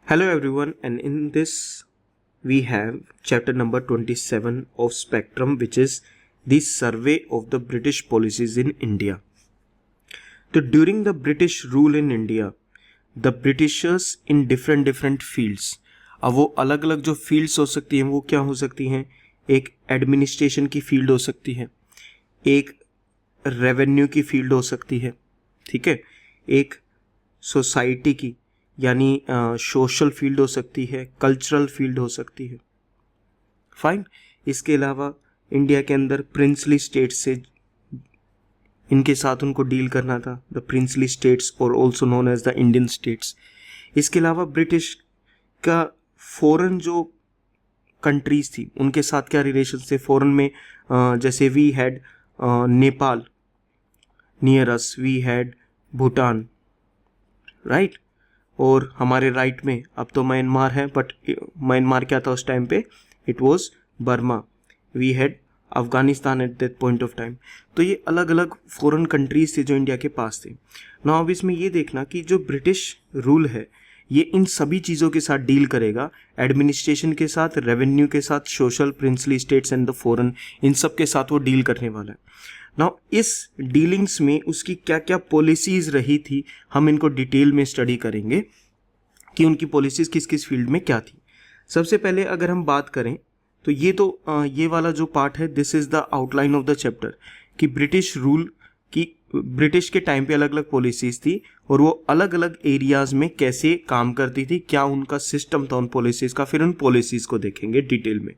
Hello everyone, and in this we have chapter number 27 of Spectrum, which is the survey of the British policies in India. So during the British rule in India, the Britishers in different fields, अब वो अलग अलग जो fields हो सकती हैं वो क्या हो सकती हैं? एक एडमिनिस्ट्रेशन की फील्ड हो सकती है, एक रेवेन्यू की फील्ड हो सकती है, ठीक है, एक सोसाइटी की यानी सोशल फील्ड हो सकती है, कल्चरल फील्ड हो सकती है। फाइन। इसके अलावा इंडिया के अंदर प्रिंसली स्टेट्स से इनके साथ उनको डील करना था, द प्रिंसली स्टेट्स और also known as the Indian states. इसके अलावा ब्रिटिश का फॉरेन जो कंट्रीज थी उनके साथ क्या रिलेशन थे फॉरेन में, जैसे we had Nepal near us, we had Bhutan, right, और हमारे राइट में अब तो म्यांमार है, बट म्यांमार क्या था उस टाइम पे? It was Burma. We had Afghanistan at that point of time. तो ये अलग अलग फॉरेन कंट्रीज थे जो इंडिया के पास थे ना। अब इसमें ये देखना कि जो ब्रिटिश रूल है ये इन सभी चीज़ों के साथ डील करेगा, एडमिनिस्ट्रेशन के साथ, रेवेन्यू के साथ, social, princely states and the foreign, इन सब के साथ वो डील करने वाला है ना। इस डीलिंग्स में उसकी क्या क्या पॉलिसीज रही थी, हम इनको डिटेल में स्टडी करेंगे कि उनकी पॉलिसीज किस किस फील्ड में क्या थी। सबसे पहले अगर हम बात करें तो ये वाला जो पार्ट है, this is the outline of the chapter, कि ब्रिटिश रूल की ब्रिटिश के टाइम पे अलग अलग पॉलिसीज थी और वो अलग अलग एरियाज में कैसे काम करती थी, क्या उनका सिस्टम था उन पॉलिसीज का। फिर उन पॉलिसीज को देखेंगे डिटेल में।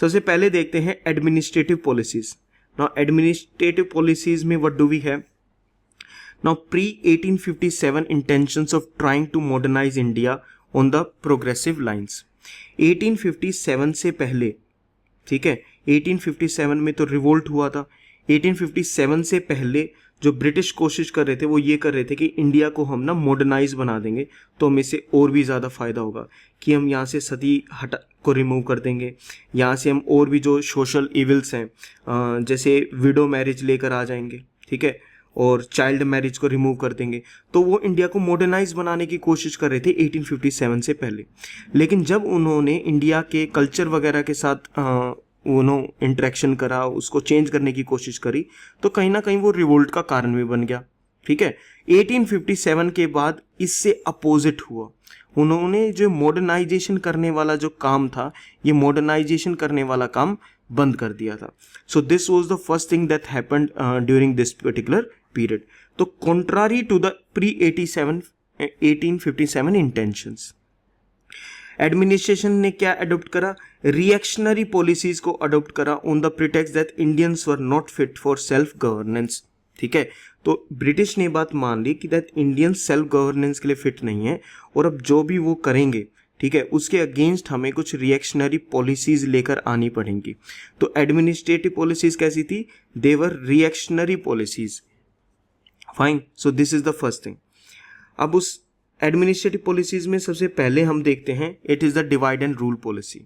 सबसे पहले देखते हैं administrative policies. Now administrative policies में what do we have? Now pre-1857 intentions of trying to modernize India on the progressive lines. 1857 से पहले, ठीक है, 1857 में तो रिवोल्ट हुआ था। 1857 से पहले जो ब्रिटिश कोशिश कर रहे थे वो ये कर रहे थे कि इंडिया को हम ना मॉडर्नाइज बना देंगे तो हमें से और भी ज़्यादा फ़ायदा होगा, कि हम यहाँ से सती हटा को रिमूव कर देंगे, यहाँ से हम और भी जो सोशल इविल्स हैं जैसे विडो मैरिज लेकर आ जाएंगे, ठीक है, और चाइल्ड मैरिज को रिमूव कर देंगे। तो वो इंडिया को मॉडर्नाइज बनाने की कोशिश कर रहे थे 1857 से पहले। लेकिन जब उन्होंने इंडिया के कल्चर वगैरह के साथ इंटरेक्शन करा, उसको चेंज करने की कोशिश करी, तो कहीं ना कहीं वो रिवोल्ट का कारण भी बन गया, ठीक है। 1857 के बाद इससे अपोजिट हुआ। उन्होंने जो मॉडर्नाइजेशन करने वाला जो काम था, ये मॉडर्नाइजेशन करने वाला काम बंद कर दिया था। So this was the first thing that happened during this particular period. तो contrary to the pre 1857 intentions, administration ने क्या अडोप्ट करा? रिएक्शनरी पॉलिसीज को अडोप्ट करा on the pretext that Indians were not fit for self governance, ठीक है। तो British ने बात मान ली कि दैट इंडियंस सेल्फ गवर्नेंस के लिए फिट नहीं है और अब जो भी वो करेंगे, ठीक है, उसके अगेंस्ट हमें कुछ रिएक्शनरी पॉलिसीज लेकर आनी पड़ेंगी। तो एडमिनिस्ट्रेटिव पॉलिसीज कैसी थी? They were reactionary policies. Fine. So this is the first thing. अब उस एडमिनिस्ट्रेटिव पॉलिसीज में सबसे पहले हम देखते हैं it is the divide and rule policy.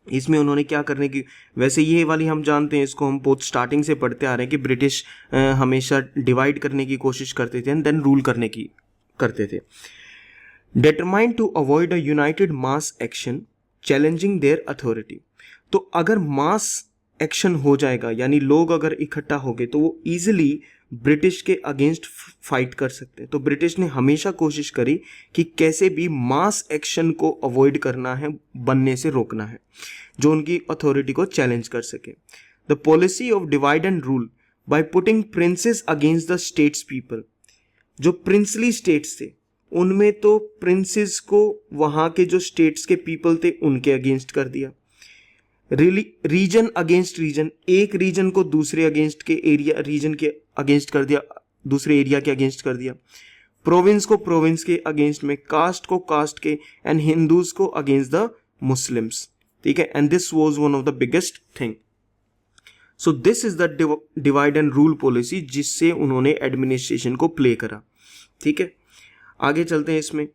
इसमें उन्होंने क्या करने की, वैसे ये वाली हम जानते हैं, इसको हम बहुत स्टार्टिंग से पढ़ते आ रहे हैं कि ब्रिटिश हमेशा डिवाइड करने की कोशिश करते थे एंड देन रूल करते थे। Determined to avoid a united mass action challenging their authority. तो अगर मास एक्शन हो जाएगा, यानी लोग अगर इकट्ठा हो गए, तो वो ईजिली ब्रिटिश के अगेंस्ट फाइट कर सकते हैं। तो ब्रिटिश ने हमेशा कोशिश करी कि कैसे भी मास एक्शन को अवॉइड करना है, बनने से रोकना है, जो उनकी अथॉरिटी को चैलेंज कर सके। The policy of divide and rule by putting princess against the states people. जो प्रिंसली स्टेट्स थे उनमें तो प्रिंसेस को वहाँ के जो स्टेट्स के पीपल थे उनके अगेंस्ट कर दिया। रीजन अगेंस्ट रीजन, एक रीजन को दूसरे अगेंस्ट के एरिया रीजन के अगेंस्ट कर दिया, दूसरे एरिया के अगेंस्ट कर दिया। प्रोविंस को प्रोविंस के अगेंस्ट में, कास्ट को कास्ट के, एंड हिंदूज को अगेंस्ट द मुस्लिम्स, ठीक है। And this was one of the biggest thing. So this is the divide and rule policy जिससे उन्होंने एडमिनिस्ट्रेशन को प्ले करा, ठीक है। आगे चलते हैं इसमें।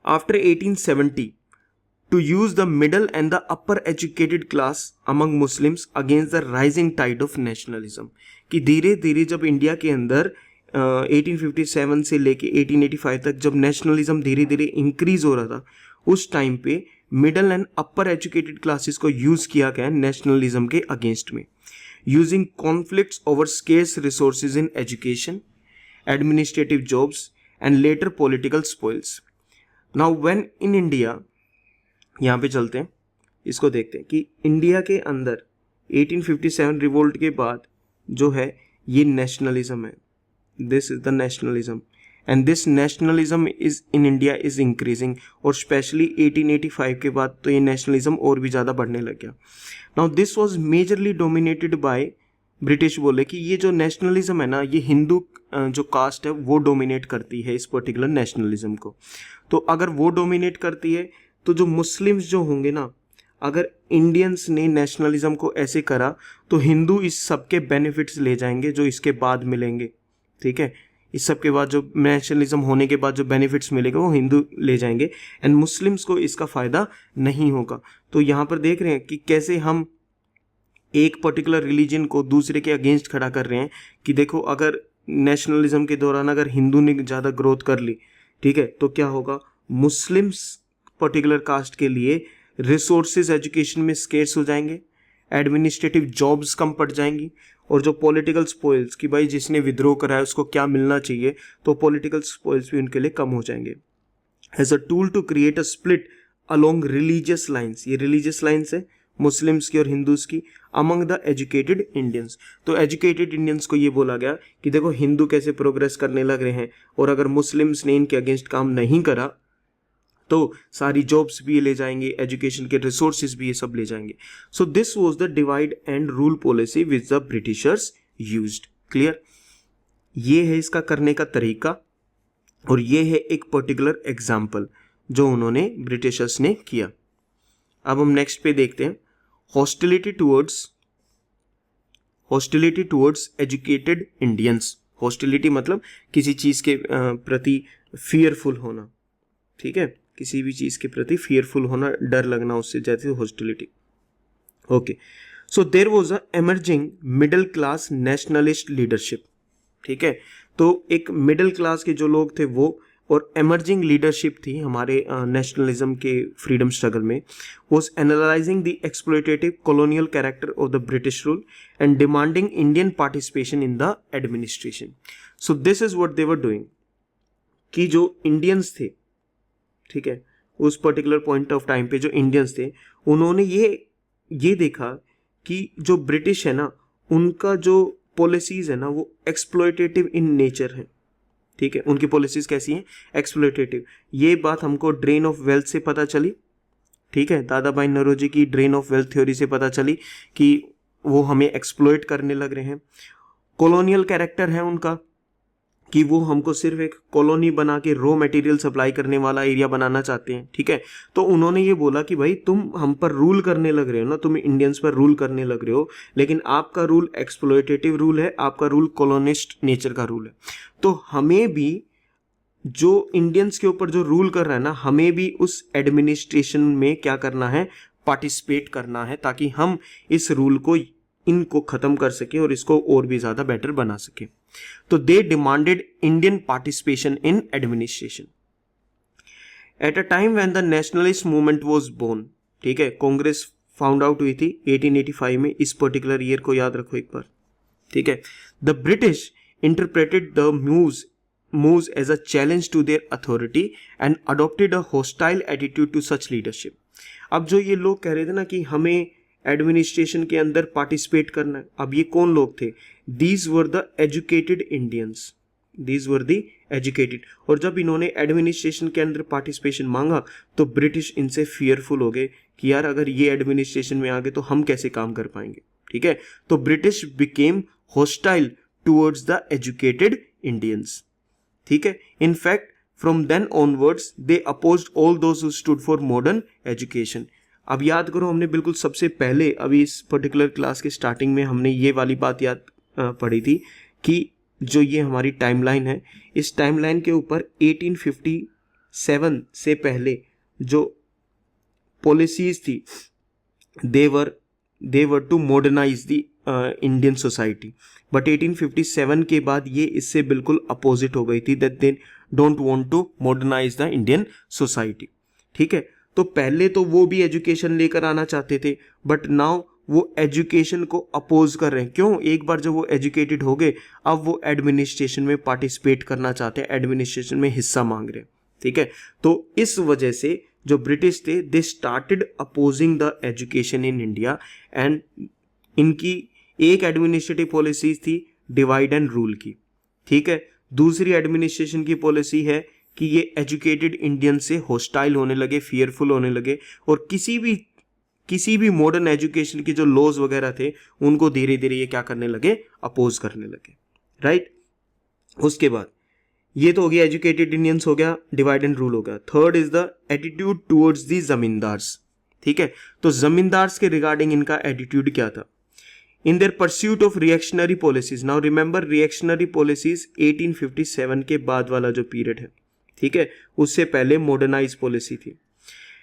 After 1870 to use the middle and the upper educated class among Muslims against the rising tide of nationalism, कि धीरे धीरे जब इंडिया के अंदर 1857 से लेके 1885 तक जब नेशनलिज्म धीरे धीरे इंक्रीज हो रहा था, उस टाइम पे middle and upper educated classes को यूज किया गया नेशनलिज्म के अगेंस्ट में, using conflicts over scarce resources in education, administrative jobs and later political spoils. Now when in India, यहाँ पे चलते हैं, इसको देखते हैं कि इंडिया के अंदर 1857 रिवोल्ट के बाद जो है ये नेशनलिज्म है, this is the nationalism, and this nationalism is in India is increasing, और स्पेशली 1885 के बाद तो ये नेशनलिज्म और भी ज़्यादा बढ़ने लग गया। Now this was majorly dominated by, British बोले कि ये जो नेशनलिज्म है ना, ये हिंदू जो कास्ट है वो डोमिनेट करती है इस पर्टिकुलर नेशनलिज्म को। तो अगर वो डोमिनेट करती है तो जो मुस्लिम्स जो होंगे ना, अगर इंडियंस ने नेशनलिज्म को ऐसे करा तो हिंदू इस सब के बेनिफिट्स ले जाएंगे जो इसके बाद मिलेंगे, ठीक है, इस सब के बाद जो नेशनलिज्म होने के बाद जो बेनिफिट्स मिलेंगे वो हिंदू ले जाएंगे, एंड मुस्लिम्स को इसका फ़ायदा नहीं होगा। तो यहाँ पर देख रहे हैं कि कैसे हम एक पर्टिकुलर रिलीजन को दूसरे के अगेंस्ट खड़ा कर रहे हैं कि देखो अगर नेशनलिज्म के दौरान अगर हिंदू ने ज़्यादा ग्रोथ कर ली, ठीक है, तो क्या होगा, मुस्लिम्स पर्टिकुलर कास्ट के लिए रिसोर्सेज एजुकेशन में स्केर्स हो जाएंगे, एडमिनिस्ट्रेटिव जॉब्स कम पड़ जाएंगी, और जो पॉलिटिकल स्पॉइल्स कि भाई जिसने विद्रोह करा है उसको क्या मिलना चाहिए, तो पॉलिटिकल स्पॉइल्स भी उनके लिए कम हो जाएंगे। As a tool to create a split along religious lines, ये रिलीजियस लाइन्स है मुस्लिम्स की और हिंदूज की, अमंग द एजुकेटेड इंडियंस। तो एजुकेटेड इंडियंस को ये बोला गया कि देखो हिंदू कैसे प्रोग्रेस करने लग रहे हैं, और अगर मुस्लिम्स ने इनके अगेंस्ट काम नहीं करा तो सारी जॉब्स भी ये ले जाएंगे, एजुकेशन के रिसोर्सेज भी ये सब ले जाएंगे। सो this was the divide and rule policy which the Britishers used. Clear, ये है इसका करने का तरीका, और ये है एक पर्टिकुलर एग्जाम्पल जो उन्होंने ब्रिटिशर्स ने किया। अब हम नेक्स्ट पे देखते हैं, hostility towards educated Indians. Hostility मतलब किसी चीज के प्रति फियरफुल होना, ठीक है, किसी भी चीज के प्रति फियरफुल होना, डर लगना उससे, जैसे hostility. Okay, so there was a emerging middle class nationalist leadership, ठीक है, तो एक मिडिल क्लास के जो लोग थे वो, और एमर्जिंग लीडरशिप थी हमारे नेशनलिज्म के फ्रीडम स्ट्रगल में, was analysing the exploitative colonial character of the British rule and demanding Indian participation in the administration. So this is what they were doing, कि जो इंडियंस थे, ठीक है, उस पर्टिकुलर पॉइंट ऑफ टाइम पे जो Indians थे, उन्होंने ये देखा कि जो ब्रिटिश है ना, उनका जो पॉलिसीज है ना वो एक्सप्लॉयटेटिव इन नेचर है, ठीक है, उनकी पॉलिसीज कैसी हैं, एक्सप्लॉयटेटिव। ये बात हमको ड्रेन ऑफ वेल्थ से पता चली, ठीक है, दादा भाई नौरोजी की ड्रेन ऑफ वेल्थ थ्योरी से पता चली कि वो हमें एक्सप्लॉयट करने लग रहे हैं। कॉलोनियल कैरेक्टर है उनका, कि वो हमको सिर्फ एक कॉलोनी बना के रॉ मटेरियल सप्लाई करने वाला एरिया बनाना चाहते हैं, ठीक है। तो उन्होंने ये बोला कि भाई तुम हम पर रूल करने लग रहे हो ना, तुम इंडियंस पर रूल करने लग रहे हो, लेकिन आपका रूल एक्सप्लॉयटेटिव रूल है, आपका रूल कॉलोनिस्ट नेचर का रूल है। तो हमें भी जो इंडियंस के ऊपर जो रूल कर रहा है ना, हमें भी उस एडमिनिस्ट्रेशन में क्या करना है, पार्टिसिपेट करना है, ताकि हम इस रूल को, इनको खत्म कर सके और इसको और भी ज्यादा बेटर बना सके। तो they demanded Indian participation in administration at a time when the nationalist movement was born, ठीक है, कांग्रेस फाउंड आउट हुई थी 1885 में, इस पर्टिकुलर ईयर को याद रखो एक बार, ठीक है। The British interpreted the moves as a challenge to their authority and adopted a hostile attitude to such leadership। अब जो ये लोग कह रहे थे ना कि हमें एडमिनिस्ट्रेशन के अंदर पार्टिसिपेट करना है, अब ये कौन लोग थे, these were the educated Indians, these were the educated. और जब इन्होंने एडमिनिस्ट्रेशन के अंदर पार्टिसिपेशन मांगा तो ब्रिटिश इनसे फियरफुल हो गए कि यार अगर ये एडमिनिस्ट्रेशन में आ गए तो हम कैसे काम कर पाएंगे, ठीक है। तो British became hostile towards the educated Indians, ठीक है। In fact from then onwards they opposed all those who stood for modern education. अब याद करो, हमने बिल्कुल सबसे पहले अभी इस पर्टिकुलर क्लास के स्टार्टिंग में हमने ये वाली बात याद पढ़ी थी कि जो ये हमारी टाइमलाइन है, इस टाइमलाइन के ऊपर 1857 से पहले जो पॉलिसीज थी, they were to modernise the Indian society, but 1857 के बाद ये इससे बिल्कुल अपोजिट हो गई थी, that they don't want to modernise the Indian society. ठीक है, तो पहले तो वो भी एजुकेशन लेकर आना चाहते थे, बट नाउ वो एजुकेशन को अपोज कर रहे हैं। क्यों? एक बार जब वो एजुकेटेड हो गए, अब वो एडमिनिस्ट्रेशन में पार्टिसिपेट करना चाहते हैं, एडमिनिस्ट्रेशन में हिस्सा मांग रहे हैं। ठीक है, तो इस वजह से जो ब्रिटिश थे, they started opposing the education in India, and इनकी एक एडमिनिस्ट्रेटिव पॉलिसी थी डिवाइड एंड रूल की। ठीक है, दूसरी एडमिनिस्ट्रेशन की पॉलिसी है कि ये एजुकेटेड इंडियन से हॉस्टाइल होने लगे, फियरफुल होने लगे, और किसी भी मॉडर्न एजुकेशन के जो लॉज वगैरह थे उनको धीरे धीरे ये क्या करने लगे, अपोज करने लगे। राइट, उसके बाद ये तो हो गया एजुकेटेड इंडियंस, हो गया डिवाइड एंड रूल हो गया। Third is the attitude towards the zamindars. ठीक है, तो जमींदार्स के रिगार्डिंग इनका एटीट्यूड क्या था? In their pursuit of reactionary policies. Now remember, reactionary policies 1857 के बाद वाला जो पीरियड है, ठीक है, उससे पहले मॉडर्नाइज पॉलिसी थी।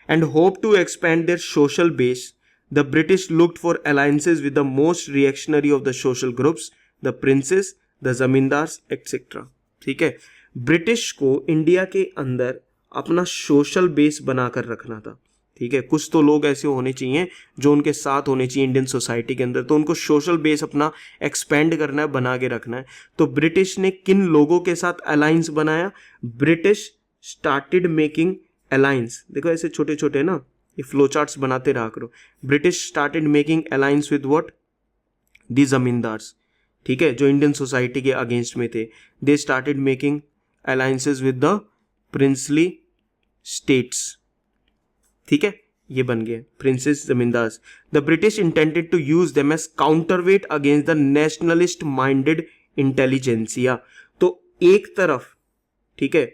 And hope to expand their social base, the British looked for alliances with the most reactionary of the social groups, the princes, the zamindars et cetera. ठीक है, ब्रिटिश को इंडिया के अंदर अपना सोशल बेस बनाकर रखना था। ठीक है, कुछ तो लोग ऐसे होने चाहिए जो उनके साथ होने चाहिए इंडियन सोसाइटी के अंदर, तो उनको सोशल बेस अपना एक्सपेंड करना है, बना के रखना है। तो ब्रिटिश ने किन लोगों के साथ अलायंस बनाया? ब्रिटिश स्टार्टेड मेकिंग अलायंस, देखो ऐसे छोटे छोटे ना ये फ्लो चार्ट्स बनाते रहा करो। British started making alliance with what? The zamindars. ठीक है, जो इंडियन सोसाइटी के अगेंस्ट में थे। They started making alliances with the princely states. ठीक है, ये बन गए princes zamindars. The British intended to use them as counterweight against the nationalist minded intelligentsia. तो एक तरफ, ठीक है,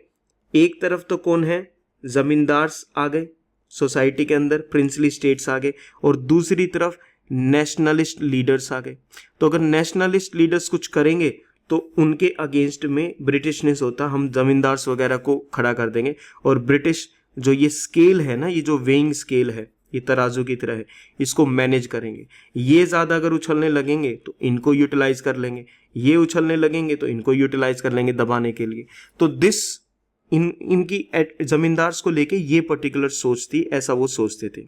एक तरफ तो कौन है? जमींदार्स आ गए सोसाइटी के अंदर, प्रिंसली स्टेट्स आ गए, और दूसरी तरफ नेशनलिस्ट लीडर्स आ गए। तो अगर नेशनलिस्ट लीडर्स कुछ करेंगे तो उनके अगेंस्ट में ब्रिटिश ने सोचा हम जमींदार्स वगैरह को खड़ा कर देंगे, और ब्रिटिश जो ये स्केल है ना, ये जो वेइंग स्केल है, ये तराजू की तरह है, इसको मैनेज करेंगे। ये ज़्यादा अगर उछलने लगेंगे तो इनको यूटिलाइज कर लेंगे, ये उछलने लगेंगे तो इनको यूटिलाइज कर लेंगे दबाने के लिए। तो इनकी जमींदार्स को लेके ये पर्टिकुलर सोच थी, ऐसा वो सोचते थे,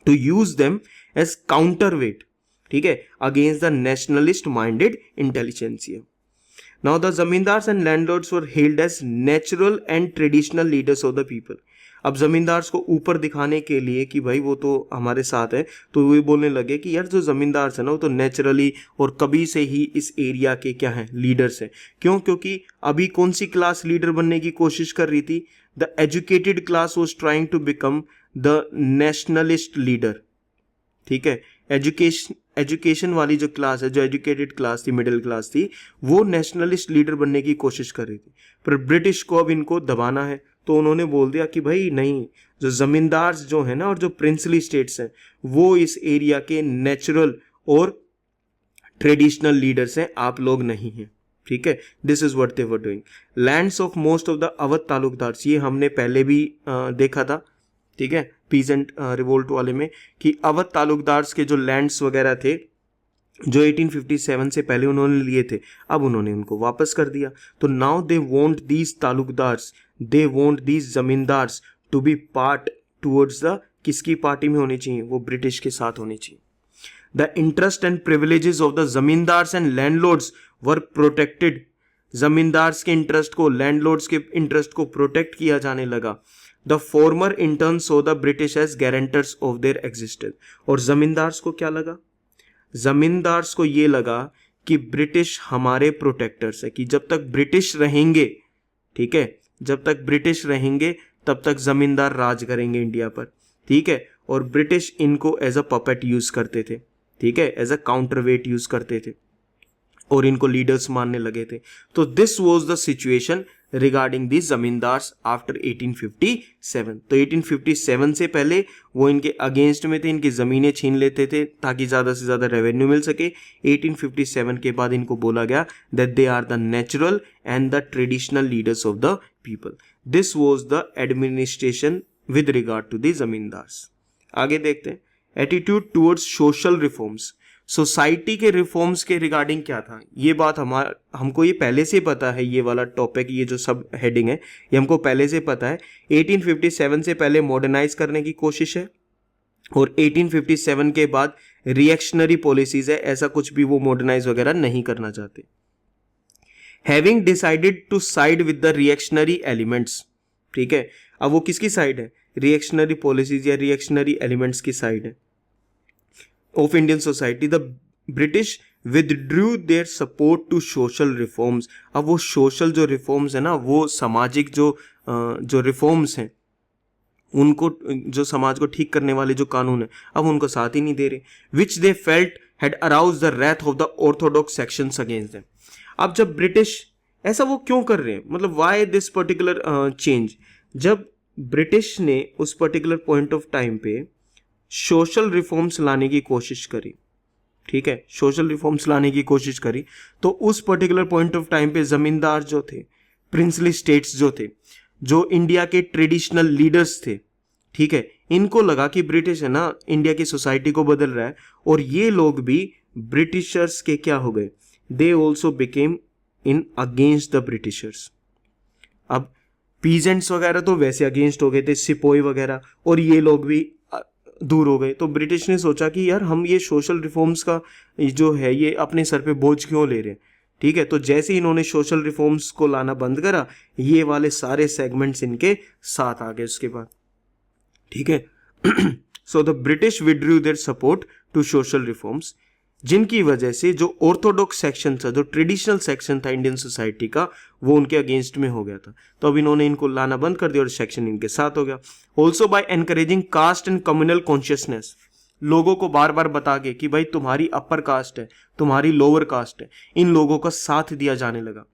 to use them as counterweight, ठीक है, against the nationalist minded intelligentsia. Now the zamindars and landlords were held as natural and traditional leaders of the people. अब जमींदार्स को ऊपर दिखाने के लिए कि भाई वो तो हमारे साथ है, तो वो बोलने लगे कि यार जो जमींदार्स है ना वो तो नेचुरली और कभी से ही इस एरिया के क्या है, लीडर्स हैं। क्यों? क्योंकि अभी कौन सी क्लास लीडर बनने की कोशिश कर रही थी? The educated class was trying to become the nationalist leader. ठीक है, एजुकेशन वाली जो क्लास है, जो एजुकेटेड क्लास थी, मिडिल क्लास थी, वो नेशनलिस्ट लीडर बनने की कोशिश कर रही थी। पर ब्रिटिश को अब इनको दबाना है, तो उन्होंने बोल दिया कि भाई नहीं, जो जमींदार्स जो है ना और जो प्रिंसली स्टेट्स हैं वो इस एरिया के नेचुरल और ट्रेडिशनल लीडर्स हैं, आप लोग नहीं हैं। ठीक है, this is what they were doing. Lands of most of the Awadh taluqdars, ये हमने पहले भी देखा था, ठीक है, पीजेंट रिवोल्ट वाले में, कि अवध तालुकदार्स के जो लैंड्स वगैरह थे जो 1857 से पहले उन्होंने लिए थे, अब उन्होंने उनको वापस कर दिया। तो now they want these taluqdars, they want these zamindars to be part towards the, किसकी पार्टी में होनी चाहिए? वो ब्रिटिश के साथ होनी चाहिए। The interest and privileges of the zamindars and landlords were protected. Zamindars के इंटरेस्ट को, लैंडलॉर्ड्स के इंटरेस्ट को प्रोटेक्ट किया जाने लगा। The former in turn saw the British as guarantors of their existence. और जमींदार्स को क्या लगा? जमींदार्स को ये लगा कि ब्रिटिश हमारे प्रोटेक्टर्स है, कि जब तक ब्रिटिश रहेंगे, ठीक है, जब तक ब्रिटिश रहेंगे तब तक जमींदार राज करेंगे इंडिया पर। ठीक है, और ब्रिटिश इनको एज अ पपेट यूज करते थे, ठीक है, एज अ काउंटरवेट यूज करते थे, और इनको लीडर्स मानने लगे थे। तो this was the situation regarding the zamindars after 1857। तो 1857 से पहले वो इनके अगेंस्ट में थे, इनकी ज़मीनें छीन लेते थे ताकि ज़्यादा से ज़्यादा रेवेन्यू मिल सके। 1857 के बाद इनको बोला गया that they are the natural and the traditional leaders of the people. This was the administration with regard to the zamindars. आगे देखते हैं, attitude towards social reforms. Society के रिफॉर्म्स के रिगार्डिंग क्या था, ये बात हमको ये पहले से पता है, ये वाला टॉपिक, ये जो सब हेडिंग है ये हमको पहले से पता है। 1857 से पहले मॉडर्नाइज करने की कोशिश है और 1857 के बाद रिएक्शनरी पॉलिसीज है, ऐसा कुछ भी वो मॉडर्नाइज वगैरह नहीं करना चाहते। Having decided to side with the reactionary elements, ठीक है, अब वो किसकी साइड है, रिएक्शनरी पॉलिसीज या रिएक्शनरी एलिमेंट्स की साइड है of Indian society. The British withdrew their support to social reforms. अब वो सोशल जो रिफॉर्म्स है ना, वो सामाजिक जो रिफॉर्म्स हैं, उनको, जो समाज को ठीक करने वाले जो कानून है, अब उनको साथ ही नहीं दे रहे। Which they felt had aroused the wrath of the orthodox sections against them. अब जब ब्रिटिश ऐसा वो क्यों कर रहे हैं, मतलब वाई दिस पर्टिकुलर चेंज, जब ब्रिटिश ने उस पर्टिकुलर पॉइंट ऑफ टाइम पे सोशल रिफॉर्म्स लाने की कोशिश करी, ठीक है, सोशल रिफॉर्म्स लाने की कोशिश करी, तो उस पर्टिकुलर पॉइंट ऑफ टाइम पे जमींदार जो थे, प्रिंसली स्टेट्स जो थे, जो इंडिया के ट्रेडिशनल लीडर्स थे, ठीक है, इनको लगा कि ब्रिटिश है ना इंडिया की सोसाइटी को बदल रहा है, और ये लोग भी ब्रिटिशर्स के क्या हो गए, they also became in against the Britishers. अब पीजेंट्स वगैरह तो वैसे अगेंस्ट हो गए थे, सिपोई वगैरह, और ये लोग भी दूर हो गए। तो ब्रिटिश ने सोचा कि यार हम ये सोशल रिफॉर्म्स का जो है ये अपने सर पे बोझ क्यों ले रहे हैं, ठीक है। तो जैसे ही इन्होंने सोशल रिफॉर्म्स को लाना बंद करा, ये वाले सारे सेगमेंट्स इनके साथ आ गए उसके बाद, ठीक है। So the British withdrew their support to social reforms, जिनकी वजह से जो ऑर्थोडॉक्स सेक्शन था, जो ट्रेडिशनल सेक्शन था इंडियन सोसाइटी का, वो उनके अगेंस्ट में हो गया था। तो अब इन्होंने इनको लाना बंद कर दिया और सेक्शन इनके साथ हो गया। Also by encouraging caste and communal consciousness, लोगों को बार बार बता के कि भाई तुम्हारी अपर कास्ट है, तुम्हारी लोअर कास्ट है, इन लोगों का साथ दिया जाने लगा।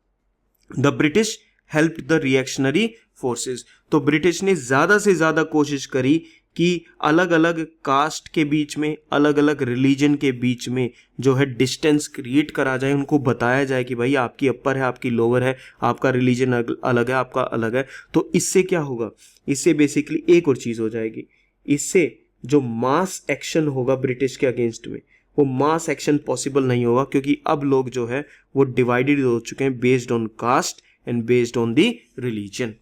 The British help the reactionary forces, तो ब्रिटिश ने ज्यादा से ज्यादा कोशिश करी कि अलग अलग कास्ट के बीच में, अलग अलग रिलीजन के बीच में जो है डिस्टेंस क्रिएट करा जाए, उनको बताया जाए कि भाई आपकी अपर है, आपकी लोअर है, आपका रिलीजन अलग है, आपका अलग है। तो इससे क्या होगा, इससे बेसिकली एक और चीज हो जाएगी, इससे जो मास एक्शन होगा ब्रिटिश के अगेंस्ट में, वो मास एक्शन पॉसिबल नहीं होगा, क्योंकि अब लोग जो है वो डिवाइडेड हो चुके हैं based on caste and based on the religion,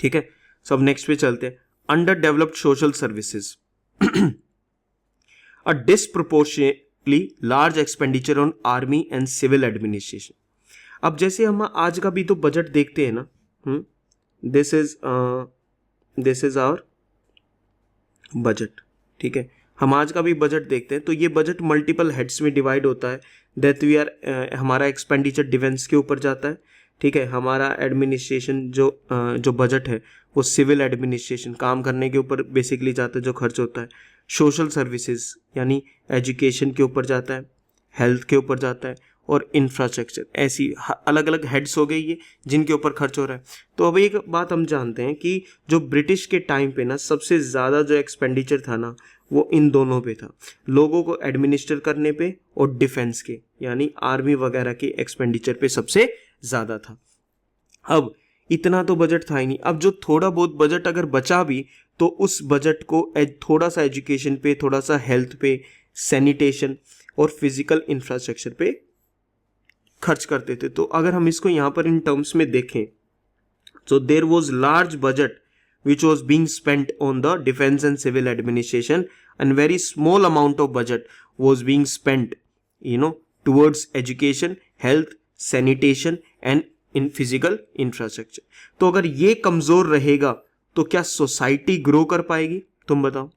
ठीक है। सब नेक्स्ट पे चलते हैं। Underdeveloped social services, a disproportionately large expenditure on army and civil administration. अब जैसे हम आज का भी तो बजट देखते हैं ना, दिस इज आवर बजट, ठीक है, हम आज का भी बजट देखते हैं, तो ये बजट मल्टीपल हेड्स में डिवाइड होता है। दैट वी आर, हमारा एक्सपेंडिचर डिफेंस के ऊपर जाता है, ठीक है, हमारा एडमिनिस्ट्रेशन जो बजट है वो सिविल एडमिनिस्ट्रेशन, काम करने के ऊपर बेसिकली जाता है जो खर्च होता है। सोशल सर्विसेज यानी एजुकेशन के ऊपर जाता है, हेल्थ के ऊपर जाता है, और इंफ्रास्ट्रक्चर, ऐसी अलग अलग हेड्स हो गई ये जिनके ऊपर खर्च हो रहा है। तो अब एक बात हम जानते हैं कि जो ब्रिटिश के टाइम पे ना सबसे ज़्यादा जो एक्सपेंडिचर था ना, वो इन दोनों पे था, लोगों को एडमिनिस्टर करने पे और डिफेंस के यानी आर्मी वगैरह के एक्सपेंडिचर पे सबसे ज़्यादा था। अब इतना तो बजट था ही नहीं, अब जो थोड़ा बहुत बजट अगर बचा भी, तो उस बजट को थोड़ा सा एजुकेशन पे, थोड़ा सा हेल्थ पे, सैनिटेशन और फिजिकल इंफ्रास्ट्रक्चर पे खर्च करते थे। तो अगर हम इसको यहाँ पर इन टर्म्स में देखें, so there was large budget which was being spent on the defense and civil administration, and very small amount of budget was being spent, towards education, health, sanitation and in physical infrastructure. तो अगर ये कमजोर रहेगा तो क्या society grow कर पाएगी, तुम बताओ।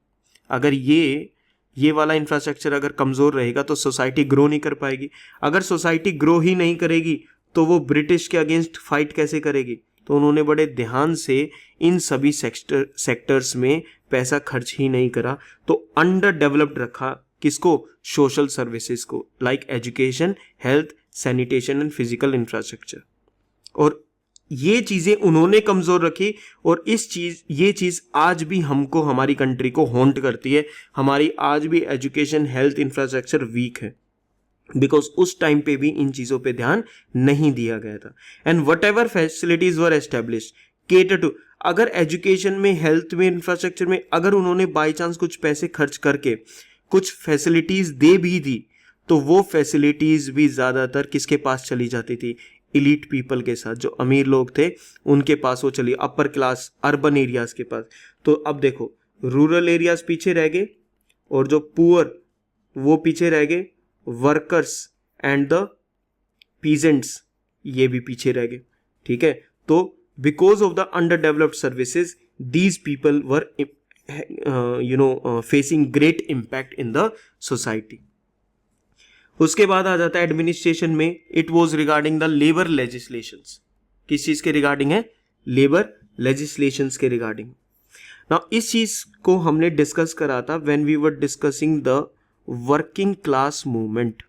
अगर ये वाला इंफ्रास्ट्रक्चर अगर कमजोर रहेगा तो सोसाइटी ग्रो नहीं कर पाएगी। अगर सोसाइटी ग्रो ही नहीं करेगी तो वो ब्रिटिश के अगेंस्ट फाइट कैसे करेगी। तो उन्होंने बड़े ध्यान से इन सभी सेक्टर्स में पैसा खर्च ही नहीं करा, तो अंडर डेवलप्ड रखा किसको, सोशल सर्विसेज को, like education, health, sanitation and physical infrastructure. और ये चीजें उन्होंने कमजोर रखी, और ये चीज आज भी हमको, हमारी कंट्री को हॉन्ट करती है। हमारी आज भी एजुकेशन, हेल्थ, इंफ्रास्ट्रक्चर वीक है, बिकॉज उस टाइम पे भी इन चीजों पे ध्यान नहीं दिया गया था। And whatever facilities were establish cater to, अगर एजुकेशन में, हेल्थ में, इंफ्रास्ट्रक्चर में अगर उन्होंने बाई चांस कुछ पैसे खर्च करके कुछ फैसिलिटीज दे भी दी तो वो फैसिलिटीज भी ज्यादातर किसके पास चली जाती थी, इलीट पीपल के साथ, जो अमीर लोग थे उनके पास वो चली, अपर क्लास अर्बन एरियाज के पास। तो अब देखो रूरल एरियाज पीछे रह गए और जो पुअर वो पीछे रह गए, वर्कर्स एंड द पीजेंट्स ये भी पीछे रह गए। ठीक है, तो because of the underdeveloped services these people were facing great impact in the society. उसके बाद आ जाता है एडमिनिस्ट्रेशन में, it was regarding the labour legislations. किस चीज के रिगार्डिंग है, लेबर लेजिस्लेशंस के रिगार्डिंग। नाउ इस चीज को हमने डिस्कस करा था when we were discussing the working class movement.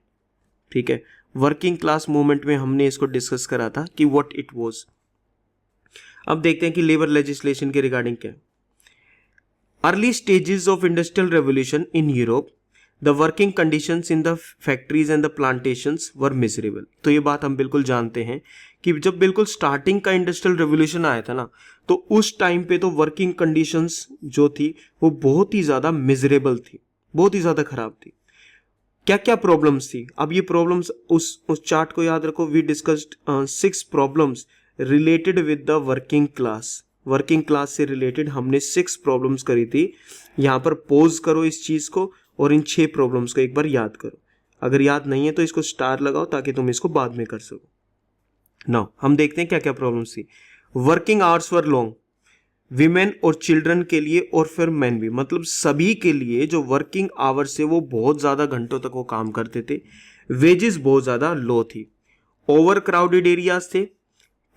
ठीक है, वर्किंग क्लास मूवमेंट में हमने इसको डिस्कस करा था कि व्हाट इट वाज। अब देखते हैं कि लेबर लेजिस्लेशन के रिगार्डिंग क्या है। Early stages of industrial revolution in Europe, the working conditions in the factories and the plantations were miserable. तो ये बात हम बिल्कुल जानते हैं कि जब बिल्कुल स्टार्टिंग का इंडस्ट्रियल रेवोल्यूशन आया था ना, तो उस टाइम पे तो वर्किंग कंडीशंस जो थी वो बहुत ही ज्यादा मिजरेबल थी, बहुत ही ज्यादा खराब थी। क्या क्या प्रॉब्लम्स थी, अब ये प्रॉब्लम्स उस चार्ट को याद रखो। We discussed 6 problems related with the working class. Working class से रिलेटेड हमने 6 प्रॉब्लम्स करी थी। यहां पर पोज करो इस चीज को और इन 6 प्रॉब्लम्स को एक बार याद करो। अगर याद नहीं है तो इसको स्टार लगाओ ताकि तुम इसको बाद में कर सको। नाउ हम देखते हैं क्या क्या प्रॉब्लम्स थी। वर्किंग आवर्स वर लॉन्ग, विमेन और चिल्ड्रन के लिए और फिर मैन भी, मतलब सभी के लिए जो वर्किंग आवर्स है वो बहुत ज्यादा घंटों तक वो काम करते थे। वेजेस बहुत ज्यादा लो थी। ओवर क्राउडेड एरियाज थे,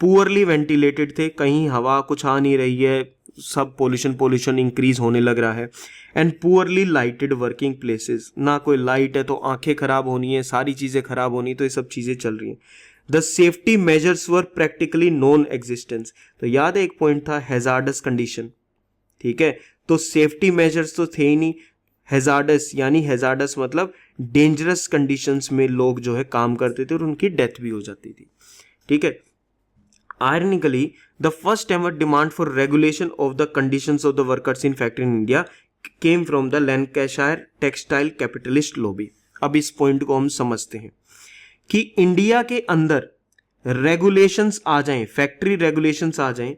पुअरली वेंटिलेटेड थे, कहीं हवा कुछ आ नहीं रही है, सब पोल्यूशन इंक्रीज होने लग रहा है। And poorly lighted working places, ना कोई लाइट है तो आंखें खराब होनी है, सारी चीजें खराब होनी, तो ये सब चीजें चल रही हैं। The safety measures were practically non existence. तो याद है एक पॉइंट था हैजार्डस कंडीशन। ठीक है, तो सेफ्टी मेजर्स तो थे ही नहीं। हैजार्डस यानी हैजार्डस मतलब डेंजरस कंडीशंस में लोग जो है काम करते थे और उनकी डेथ भी हो जाती थी। ठीक है, ironically the first ever demand for regulation of the conditions of the workers in factory in India came from the Lancashire textile capitalist lobby। अब इस पॉइंट को हम समझते हैं कि इंडिया के अंदर रेगुलेशंस आ जाएं, फैक्ट्री रेगुलेशंस आ जाएं,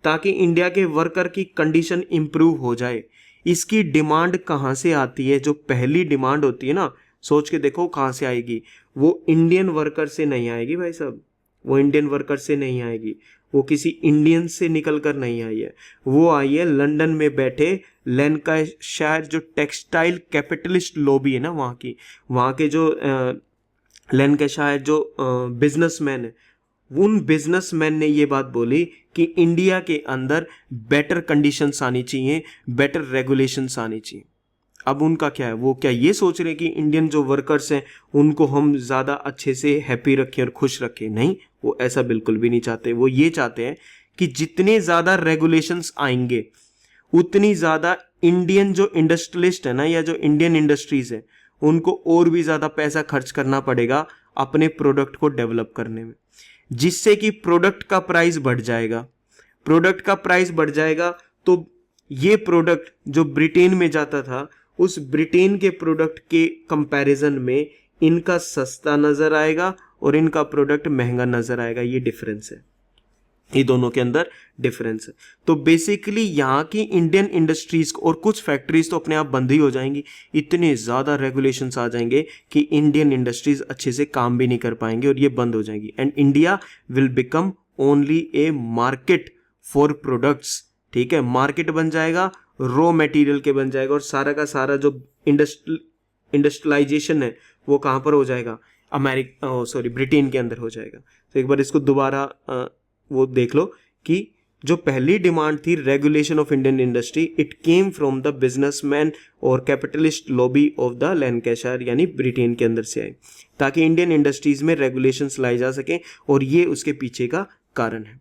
ताकि इंडिया के वर्कर की कंडीशन इंप्रूव हो जाए। इसकी डिमांड कहां से आती है, जो पहली डिमांड होती है ना, सोच के देखो कहां से आएगी, वो इंडियन वर्कर से नहीं आएगी भाई साहब, वो इंडियन वर्कर से नहीं आएगी, वो किसी इंडियन से निकल कर नहीं आई है, वो आई है लंदन में बैठे लैंकाशायर जो टेक्सटाइल कैपिटलिस्ट लॉबी है ना वहाँ के जो लैंकाशायर जो बिजनेसमैन है, उन बिजनेसमैन ने ये बात बोली कि इंडिया के अंदर बेटर कंडीशंस आनी चाहिए, बेटर रेगुलेशंस आनी चाहिए। अब उनका क्या है, वो क्या ये सोच रहे कि इंडियन जो वर्कर्स हैं उनको हम ज़्यादा अच्छे से हैप्पी रखें और खुश रखें? नहीं, वो ऐसा बिल्कुल भी नहीं चाहते। वो ये चाहते हैं कि जितने ज़्यादा रेगुलेशंस आएंगे उतनी ज़्यादा इंडियन जो इंडस्ट्रियलिस्ट है ना, या जो इंडियन इंडस्ट्रीज है, उनको और भी ज़्यादा पैसा खर्च करना पड़ेगा अपने प्रोडक्ट को डेवलप करने में, जिससे कि प्रोडक्ट का प्राइस बढ़ जाएगा। प्रोडक्ट का प्राइस बढ़ जाएगा तो ये प्रोडक्ट जो ब्रिटेन में जाता था, उस ब्रिटेन के प्रोडक्ट के कंपैरिजन में इनका सस्ता नजर आएगा और इनका प्रोडक्ट महंगा नजर आएगा। ये डिफरेंस है, ये दोनों के अंदर डिफरेंस है। तो बेसिकली यहाँ की इंडियन इंडस्ट्रीज और कुछ फैक्ट्रीज तो अपने आप बंद ही हो जाएंगी, इतने ज़्यादा रेगुलेशंस आ जाएंगे कि इंडियन इंडस्ट्रीज अच्छे से काम भी नहीं कर पाएंगे और ये बंद हो जाएंगी। And India will become only A market for products. ठीक है, मार्केट बन जाएगा, रॉ मटेरियल के बन जाएगा, और सारा का सारा जो इंडस्ट्रियलाइजेशन है वो कहाँ पर हो जाएगा, ब्रिटेन के अंदर हो जाएगा। तो एक बार इसको दोबारा वो देख लो कि जो पहली डिमांड थी regulation of Indian industry, it came from the businessman और capitalist lobby of the Lancashire, यानी ब्रिटेन के अंदर से आई, ताकि इंडियन इंडस्ट्रीज में रेगुलेशंस लाई जा सकें। और ये उसके पीछे का कारण है,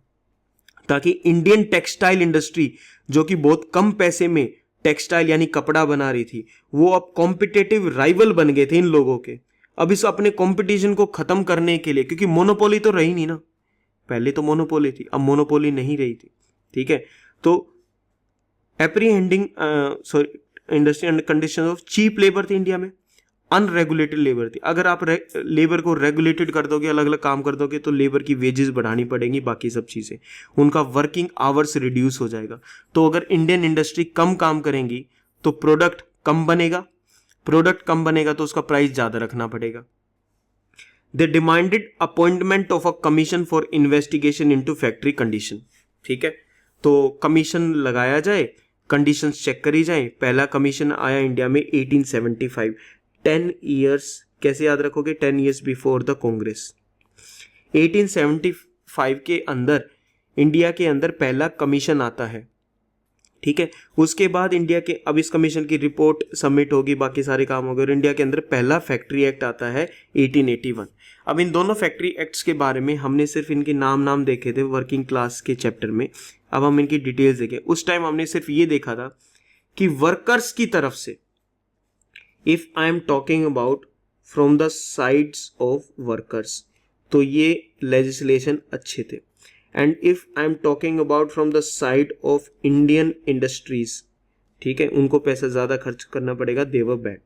ताकि इंडियन टेक्सटाइल इंडस्ट्री जो कि बहुत कम पैसे में टेक्सटाइल यानी कपड़ा बना रही थी, वो अब कॉम्पिटिटिव राइवल बन गए थे इन लोगों के। अब इस अपने कंपटीशन को खत्म करने के लिए, क्योंकि मोनोपोली तो रही नहीं ना, पहले तो मोनोपोली थी, अब मोनोपोली नहीं रही थी। ठीक है, तो industry under condition of cheap labour थी इंडिया में, अनरेगुलेटेड लेबर थी। अगर आप लेबर को रेगुलेटेड कर दोगे, अलग अलग काम कर दोगे, तो लेबर की वेजेस बढ़ानी पड़ेंगी, बाकी सब चीज़ें, उनका वर्किंग आवर्स रिड्यूस हो जाएगा। तो अगर इंडियन इंडस्ट्री कम काम करेंगी तो प्रोडक्ट कम बनेगा, प्रोडक्ट कम बनेगा तो उसका प्राइस ज़्यादा रखना पड़ेगा। They demanded appointment of a commission for investigation into factory condition. ठीक है, तो कमीशन लगाया जाए, कंडीशंस चेक करी जाए। पहला कमीशन आया इंडिया में 1875, 10 ईयर्स, कैसे याद रखोगे, 10 ईयर्स बिफोर द कांग्रेस। 1875 के अंदर इंडिया के अंदर पहला कमीशन आता है। ठीक है, उसके बाद इंडिया के, अब इस कमीशन की रिपोर्ट सबमिट होगी, बाकी सारे काम हो गए, और इंडिया के अंदर पहला फैक्ट्री एक्ट आता है 1881। अब इन दोनों फैक्ट्री एक्ट्स के बारे में हमने सिर्फ इनके नाम देखे थे वर्किंग क्लास के चैप्टर में, अब हम इनकी डिटेल्स देखें। उस टाइम हमने सिर्फ ये देखा था कि वर्कर्स की तरफ से, if I am talking about from the sides of workers, तो ये लेजिस्लेशन अच्छे थे। And if I am talking about from the side of Indian industries, ठीक है, उनको पैसा ज्यादा खर्च करना पड़ेगा, दे वर बैड।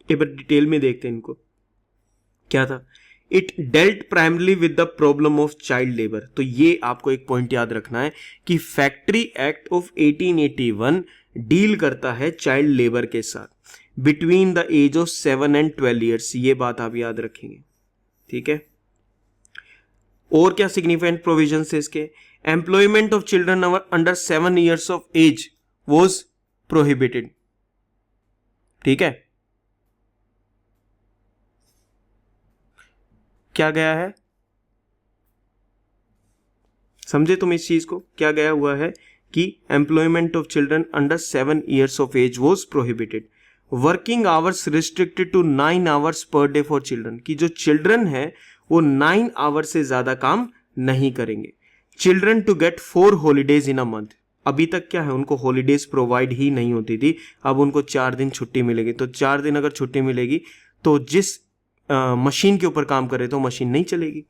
एक बार डिटेल में देखते हैं इनको क्या था। It dealt primarily with the problem of child labour. तो ये आपको एक पॉइंट याद रखना है कि फैक्ट्री एक्ट ऑफ 1881 डील करता है चाइल्ड लेबर के साथ between the age of 7 and 12 years. ये बात आप याद रखेंगे, ठीक है। और क्या सिग्निफिकेंट प्रोविजंस है इसके, employment of children under 7 years of age was prohibited. ठीक है, क्या गया है, समझे तुम इस चीज को, क्या गया हुआ है कि employment of children under 7 years of age was prohibited. Working hours restricted to 9 hours per day for children, कि जो चिल्ड्रन है वो 9 आवर्स से ज्यादा काम नहीं करेंगे। Children to get 4 holidays in a month. अभी तक क्या है, उनको हॉलीडेज प्रोवाइड ही नहीं होती थी, अब उनको 4 दिन छुट्टी मिलेगी। तो 4 दिन अगर छुट्टी मिलेगी तो जिस मशीन के ऊपर काम करे तो मशीन नहीं चलेगी।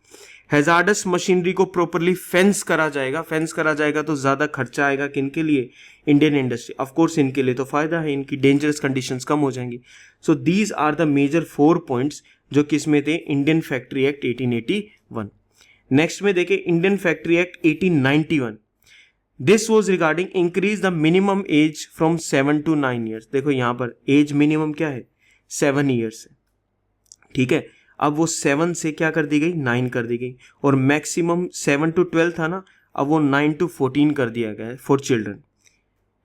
हैजार्डस मशीनरी को प्रॉपरली फेंस करा जाएगा, फेंस करा जाएगा तो ज्यादा खर्चा आएगा किनके लिए, इंडियन इंडस्ट्री। ऑफ कोर्स इनके लिए तो फायदा है, इनकी डेंजरस कंडीशंस कम हो जाएंगी। So these are the major 4 points जो किसमें थे, इंडियन फैक्ट्री एक्ट 1881। नेक्स्ट में देखें Indian factory act 1891। This was regarding increase the minimum age from 7 to 9 years. देखो यहां पर एज मिनिमम क्या है, 7 ईयर्स है, ठीक है। अब वो 7 से क्या कर दी गई, 9 कर दी गई, और मैक्सिमम 7 to 12 था ना, अब वो 9 to 14 कर दिया गया है फॉर चिल्ड्रन,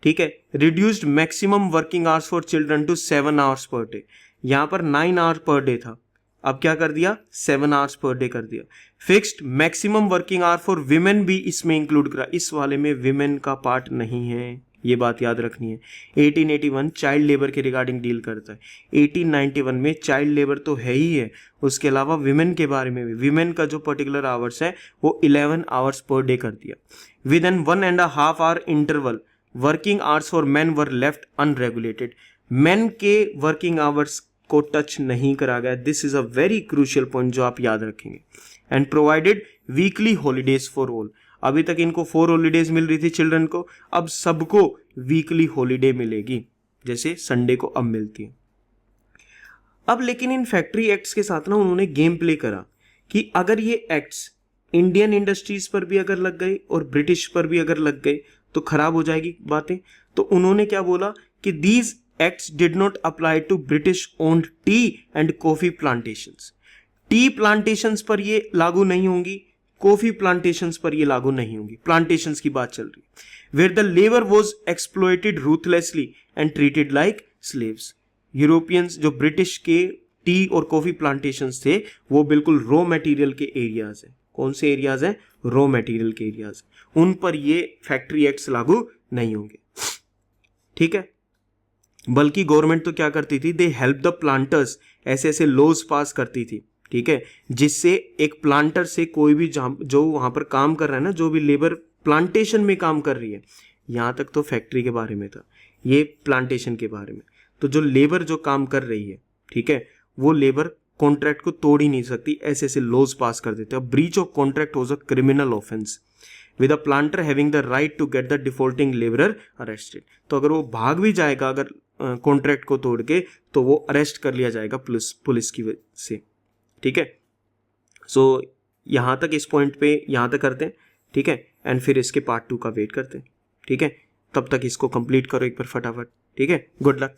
ठीक है। Reduced maximum working hours for children to 7 hours per day. यहां पर 9 आवर्स पर डे था, अब क्या कर दिया, 7 आवर्स पर डे कर दिया। Fixed maximum working hour for women भी इसमें इंक्लूड करा, इस वाले में विमेन का पार्ट नहीं है, ये बात याद रखनी है। 1881 चाइल्ड लेबर के रिगार्डिंग डील करता है, 1891 में चाइल्ड लेबर तो है ही है, उसके अलावा विमेन के बारे में भी, विमेन का जो पर्टिकुलर आवर्स है वो 11 आवर्स पर डे कर दिया। With an 1.5 hour interval working hours for man were left unregulated. Man के वर्किंग आवर्स को टच नहीं करा गया, this is a very crucial point जो आप याद रखेंगे। And provided weekly holidays for all. अभी तक इनको 4 हॉलीडेज मिल रही थी चिल्ड्रन को, अब सबको वीकली हॉलीडे मिलेगी, जैसे संडे को अब मिलती है। अब लेकिन इन फैक्ट्री एक्ट्स के साथ ना उन्होंने गेम प्ले करा कि अगर ये एक्ट्स इंडियन इंडस्ट्रीज पर भी अगर लग गए और ब्रिटिश पर भी अगर लग गए तो खराब हो जाएगी बातें। तो उन्होंने क्या बोला कि these acts did not apply to British owned tea and coffee plantations. Tea plantations पर ये लागू नहीं होंगी, कॉफी प्लांटेशंस पर ये लागू नहीं होंगी। प्लांटेशंस की बात चल रही, where the labour was exploited ruthlessly and treated like slaves. Europeans जो ब्रिटिश के टी और कॉफी प्लांटेशंस थे वो बिल्कुल रॉ मटेरियल के एरियाज है। कौन से एरियाज हैं, रॉ मटेरियल के एरियाज, उन पर ये फैक्ट्री एक्ट्स लागू नहीं होंगे, ठीक है। बल्कि गवर्नमेंट तो क्या करती थी, दे हेल्प द प्लांटर्स, ऐसे ऐसे लॉज पास करती थी, ठीक है, जिससे एक प्लांटर से कोई भी जो वहां पर काम कर रहा है ना, जो भी लेबर प्लांटेशन में काम कर रही है, यहां तक तो फैक्ट्री के बारे में था, ये प्लांटेशन के बारे में, तो जो लेबर जो काम कर रही है, ठीक है, वो लेबर कॉन्ट्रैक्ट को तोड़ ही नहीं सकती, ऐसे ऐसे लॉज पास कर देते हैं। Breach of contract was a criminal offence. With a planter having the right to get the defaulting labourer arrested. तो अगर वो भाग भी जाएगा अगर कॉन्ट्रैक्ट को तोड़ के, तो वो अरेस्ट कर लिया जाएगा पुलिस की वजह से। ठीक है, सो यहाँ तक इस पॉइंट पे यहाँ तक करते हैं। ठीक है, एंड फिर इसके पार्ट 2 का वेट करते हैं। ठीक है, तब तक इसको कंप्लीट करो एक बार फटाफट। ठीक है, गुड लक।